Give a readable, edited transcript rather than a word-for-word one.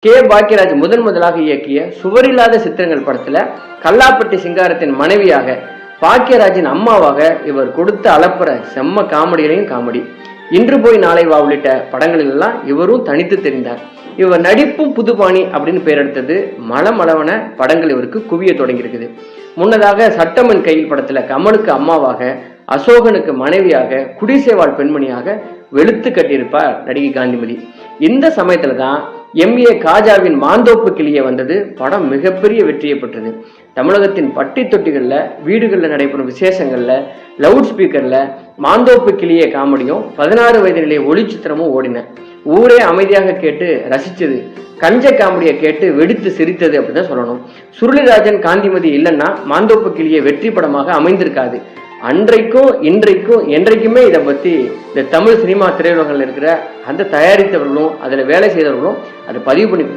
பாக்கியராஜ் முதலாக இயக்கிய சுவரில்லாத சித்திரங்கள் படத்துல கல்லாப்பட்டி சிங்காரத்தின் மனைவியாக பாக்கியராஜின் அம்மாவாக இவர் கொடுத்த அலப்பற செம்ம காமெடியிலையும் காமெடி. இன்று போய் நாளை வா உள்ளிட்ட படங்களில் எல்லாம் இவரும் தனித்து தெரிந்தார். இவர் நடிப்பும் புதுபாணி அப்படின்னு பெயர் எடுத்தது மளமளவன படங்கள் இவருக்கு குவிய தொடங்கி இருக்குது. முன்னதாக சட்டமன் கையில் படத்துல கமலுக்கு அம்மாவாக, அசோகனுக்கு மனைவியாக, குடிசேவாள் பெண்மணியாக வெளுத்து கட்டியிருப்பார் நடிகை காந்திமதி. இந்த சமயத்துல தான் MA காஜாவின் மாந்தோப்பு கிளியே வந்தது. படம் மிகப்பெரிய வெற்றியை பெற்றது. தமிழகத்தின் பட்டி தொட்டிகள்ல, வீடுகளில் நடைபெறும் விசேஷங்கள்ல, லவுட் ஸ்பீக்கர்ல மாந்தோப்பு கிளியே காமெடியும் 16 வயது நிலைய ஒளிச்சித்திரமும் ஓடின. ஊரே அமைதியாக கேட்டு ரசிச்சது. கஞ்ச காமெடியை கேட்டு வெடித்து சிரித்தது அப்படிதான் சொல்லணும். சுருளிராஜன் காந்திமதி இல்லைன்னா மாந்தோப்பு கிளியே வெற்றி படமாக அமைந்திருக்காது. அன்றைக்கும் இன்றைக்கும் என்றைக்குமே இதை பத்தி இந்த தமிழ் சினிமா திரையுலகில் இருக்கிற அந்த தயாரித்தவர்களும் அதுல வேலை செய்தவர்களும் அதை பதிவு பண்ணி